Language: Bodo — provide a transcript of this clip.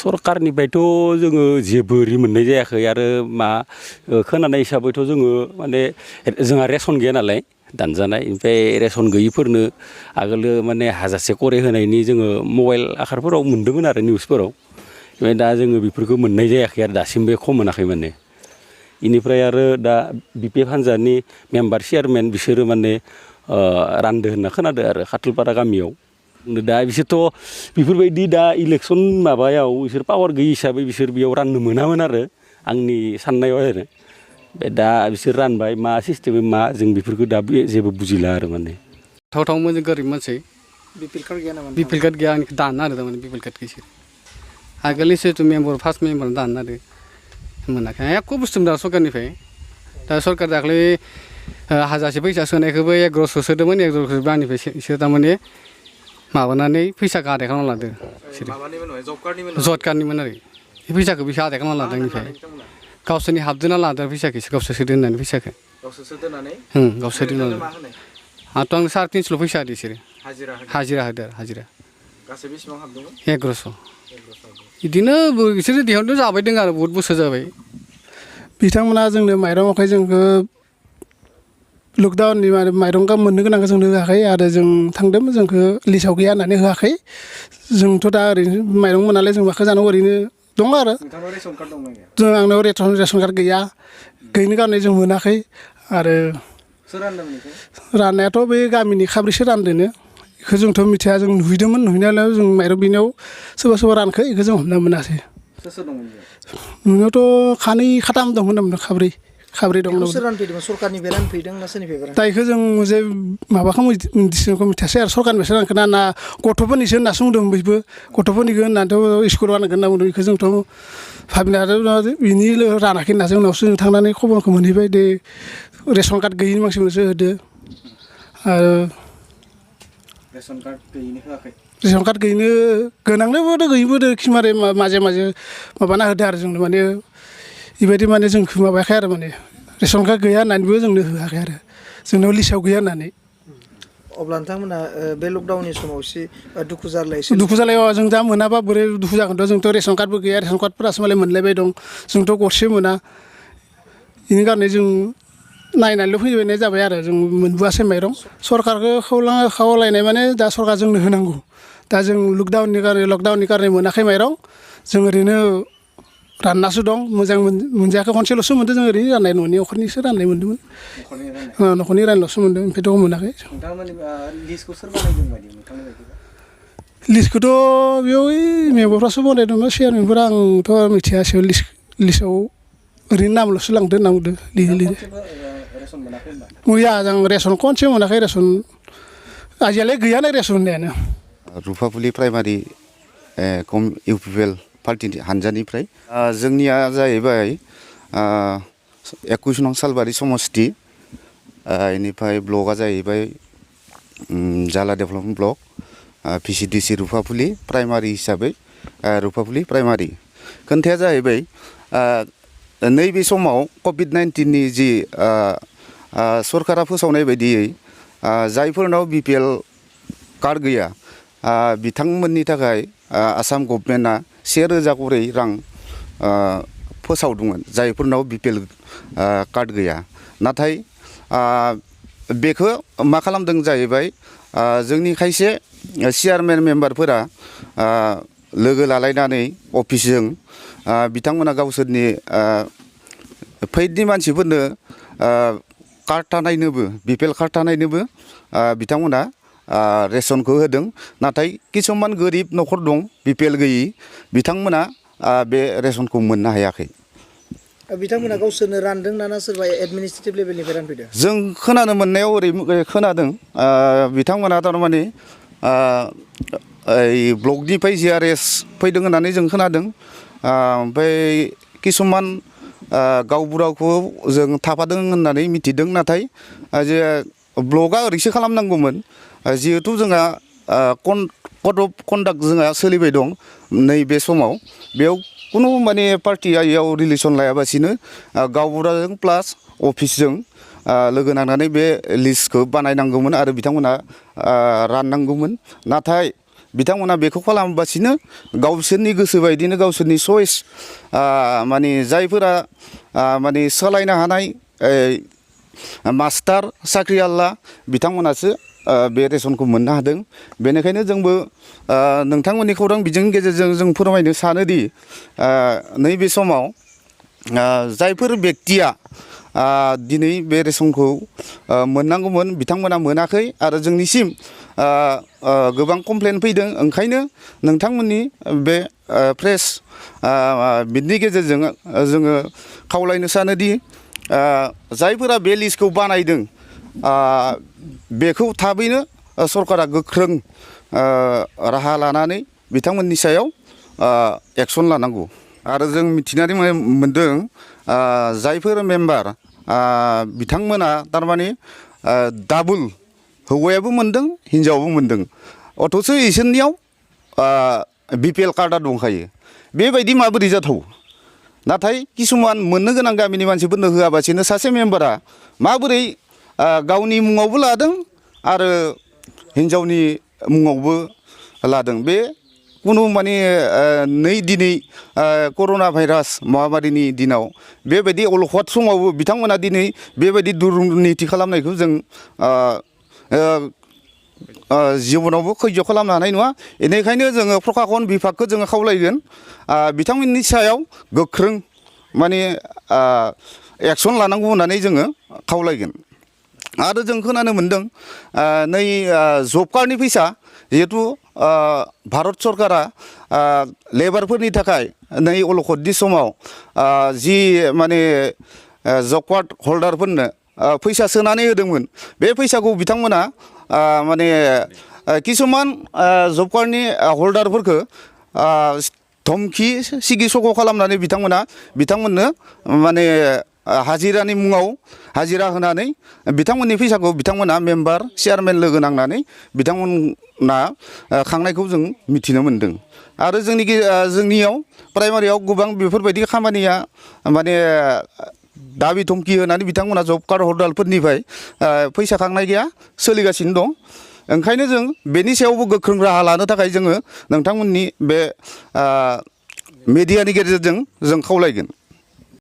सरकारनिफ्रायथ' जोङो जेबो ओरै मोननाय जायाखै आरो मा खोनानाय हिसाबैथ' जोङो माने जोंहा रेसन गैया नालाय दानजानाय ओमफ्राय रेसन गैयिफोरनो आगोलो माने हाजारसे करे होनायनि जोङो मबाइल आखारफोराव मोन्दोंमोन आरो निउसफोराव ओमफ्राय दा जोङो बेफोरखौ मोननाय जायाखै आरो दासिमबो खम मोनाखै माने इनिफ्राय आरो दा बिपिएफ हान्जानि मेम्बार चेयारमेन बिसोरो माने रानदो होनना खोनादो आरो खाथलपारा गामियाव दा बिसोरथ' बेफोरबायदि दा इलेक्सन माबायाव बिसोर पावार गैयि हिसाबै बिसोर बेयाव राननो मोनामोन आरो आंनि साननायाव आरो दा बिसोर रानबाय मा सिस्टेमै मा जों बेफोरखौ दा जेबो बुजिला आरो माने थाव मोजां गोरिब मानसि बिपिएल कार्ड गैया नामा बिपिएल कार्ड गैया आंनिखौ दानना होदों माने बिपिएल कार्ड गैसो आगोलनिसो मेम्बार फार्स्ट मेम्बार दानना होदो मोनाखै एख' बुस्थु मोना सरकारनिफ्राय दा सरकार दाख्लै हाजारसे फैसा सोनायखौबो 1100 सोदोंमोन 1100 आंनिफ्राय इसोर थारमाने माबानानै फैसा आदाय खालामना लादो जब कार्डनिमोन आरो बे फैसाखौ बिसोर आदाय खालामना लादों आंनिफ्राय गावसोरनि हाबदोना लादों फैसाखौ गावसोर सोदो होननानै फैसाखौ गावसोर दोननानै आंथ' आं 350 फैसा होदो बिसोरो हाजिरा होदो आरो हाजिरा गासै बेसेबां हाबदोंमोन 1100 बिदिनो बिसोरो दिहुनथ' जाबाय दं आरो बहुद बोसोर जाबाय बिथांमोना जोंनो माइरं आखाय जोंखौ लकडाउननि माइरं मोननो गोनांखौ जोंनो होआखै आरो जों थांदोंमोन जोंखौ लिस्टआव गैया होननानै होआखै जोंथ' दा ओरैनो माइरं मोनालाय जों माखौ जानांगौ ओरैनो दङ आरो जों आंनाव रेसन कार्ड गैया गैयिनि कारणे जों मोनाखै आरो राननायाथ' बे गामिनि खाब्रैसो रानदोनो बेखौ जोंथ' मिथिया जों नुहैदोंमोन नुहैनायाव जों माइरं बिनायाव सोरबा रानखो बेखौ जों हमना मोनासै नुनायावथ' खानै खाथाम दं होनदोंमोन खाब्रै दं सरकारनिफ्राय रानफैदों ना सोरनिफ्राय दा बेखौ जों जे माबाखौ मिथिसिनखौ मिथियासै आरो सरकारनिफ्रायसो रानखोना ना गथ'फोरनिसो होनना सोंदों बयबो गथ'फोरनिखौ होननानैथ' स्कुलाव रानगोन होनना बुंदों बेखौ जोंथ' भाबिनानै बिनि रानाखै होनना जोंनावसो जों थांनानै खबरखौ मोनहैबाय दे रेसन कार्ड गैयिनि मानसिफोरनोसो होदो आरो रेसन कार्ड गैयिनि होआखै रेसन कार्ड गैयिनो गोनांनोबो गैयिबो खिमारे माजे माबाना होदो आरो जोंनो माने बेबायदि माने जोंखौ माबायाखै आरो माने रेसन कार्ड गैया होननानैबो जोंनो होआखै आरो जोंनाव लिस्टआव गैया होननानै अब्ला नोंथांमोना बे लकडाउननि समाव एसे दुखु जालायाव जों दा मोनाबा बोरै दुखु जागोनथ' जोंथ' रेसन कार्डबो गैया रेसन कार्डफोरासो मालाय मोनलायबाय दं जोंथ' गरसे मोना बेनि कारणे जों नायनानैल' फैबाय जाबाय आरो जों मोनबोआसै माइरं सरकारखौ खावलायनाय माने दा सरकार जोंनो होनांगौ दा जों लकडाउननि कारणे मोनाखै माइरं जों ओरैनो राननासो दं मोजां मोनजायाखै खनसेल'सो मोन्दों जों ओरैनो राननाय न'नि न'खरनिसो राननाय मोन्दोंमोन न'खरनि राननायल'सो मोन्दों ओमफ्रायथ' मोनाखै लिस्टखौथ' बेयाव मेम्बारफ्रासो बनायदोंमोन चेयारमेनफोरा आंथ' मिथिया लिस्टआव ओरैनो नामल'सो लांदो होनना बुंदों लिरो मैया जों रेसन खनसे मोनाखै रेसन आजिखालि गैयानो रेसन होननायानो रुफाफुलि प्राइमारि इउपिपिएल पार्टि हानजानिफ्राय जोंनिया जाहैबाय 21 नं सालबारि समस्ति बेनिफ्राय ब्लकआ जाहैबाय जाला डेभेलपमेन्ट ब्लक भिसिडिसि रुफाफुलि प्राइमारि हिसाबै रुफाफुलि प्राइमारि खोन्थाया जाहैबाय नैबे समाव कभिड-19नि जि सरकारा फोसावनाय बायदियै जायफोरनाव बिपिएल कार्ड गैया बिथांमोननि थाखाय आसाम गभर्नमेन्टआ 1000 करै रां फोसावदोंमोन जायफोरनाव बिपिएल कार्ड गैया नाथाय बेखौ मा खालामदों जाहैबाय जोंनि खायसे चेयारमेन मेम्बारफोरा लोगो लालायनानै अफिसजों बिथांमोना गावसोरनि फैदनि मानसिफोरनो कार्ड थानायनोबो बिपिएल कार्ड थानायनोबो बिथांमोना रेसनखौ होदों नाथाय किसुमान गोरिब न'खर दं बिपिएल गैयि बिथांमोना बे रेसनखौ मोननो हायाखै बिथांमोना गावसोरनो रानदों ना सोरबा एडमिनिस्ट्रेटिभ लेभेलनिफ्राय रानफैदों जों खोनानो मोननायाव ओरै खोनादों बिथांमोना थारमाने ब्लकनिफ्राय जिआरएस फैदों होननानै जों खोनादों ओमफ्राय किसुमान गावबुराखौ जों थाफादों होननानै मिथिदों नाथाय जे ब्लकआ ओरैसो खालामनांगौमोन जिहेथु जोंहा कड अफ कन्डाक्ट जोंहा सोलिबाय दं नैबे समाव बेयाव कुनु माने पार्टिया इयाव रिलेसन लायाबासिनो गावबुराजों प्लास अफिसजों लोगो नांनानै बे लिस्टखौ बानायनांगौमोन आरो बिथांमोना राननांगौमोन नाथाय बिथांमोना बेखौ खालामगासिनो गावसोरनि गोसो बायदिनो गावसोरनि चइस माने जायफोरा माने सालायनो हानाय मास्टार साख्रिआवला बिथांमोनासो बे रेसनखौ मोननो हादों बेनिखायनो जोंबो नोंथांमोननि खौरां बिजोंनि गेजेरजों जों फोरमायनो सानोदि नैबे समाव जायफोर बेक्तिया दिनै बे रेसनखौ मोननांगौमोन बिथांमोना मोनाखै आरो जोंनिसिम गोबां कमप्लेन फैदों ओंखायनो नोंथांमोननि बे प्रेस बिनि गेजेरजों जोङो खावलायनो सानोदि जायफोरा बे लिस्टखौ बानायदों बेखौ थाबैनो सरकारा गोख्रों राहा लानानै बिथांमोननि सायाव एक्सन लानांगौ आरो जों मिथिनानै मोनदों जायफोर मेम्बार बिथांमोना थारमाने डाबल हौवायाबो मोनदों हिन्जावाबो मोनदों अथ'स' इसोरनियाव BPL कार्डआ दंखायो बेबायदि माबोरै जाथाव नाथाय किसुमान मोननो गोनां गामिनि मानसिफोरनो होआबासिनो सासे मेम्बारा माबोरै गावनि मुङावबो लादों आरो हिन्जावनि मुङावबो लादों बे कुनु माने दिनै कर'ना भाइरास महामारिनि दिनाव बेबायदि अलखद समावबो बिथांमोना दिनै बेबायदि दुर्निति खालामनायखौ जों जिबनावबो खैज्य खालामनो हानाय नङा बेनिखायनो जोङो प्रखाखन बिभागखौ जोङो खावलायगोन बिथांमोननि सायाव गोख्रों माने एक्सन लानांगौ होननानै जोङो खावलायगोन आरो जों खोनानो मोनदों नै जब कार्डनि फैसा जिहेतु भारत सरकारा लेबारफोरनि थाखाय नै अलखदनि समाव जि माने जब कार्ड हल्डारफोरनो फैसा सोनानै होदोंमोन बे फैसाखौ बिथांमोना माने किसुमान जब कार्डनि हल्डारफोरखौ धमखि सिगि सग' खालामनानै बिथांमोननो माने हाजिरानि मुङाव हाजिरा होनानै बिथांमोननि फैसाखौ बिथांमोना मेम्बार चेयारमेन लोगो नांनानै बिथांमोना खांनायखौ जों मिथिनो मोन्दों आरो जोंनियाव प्राइमारियाव गोबां बेफोरबायदि खामानिया माने दाबि धमखि होनानै बिथांमोना जब कार्ड हल्डारफोरनिफ्राय फैसा खांनाय गैया सोलिगासिनो दं ओंखायनो जों बेनि सायावबो गोख्रों राहा लानो थाखाय जोङो नोंथांमोननि बे मिडियानि गेजेरजों जों खावलायगोन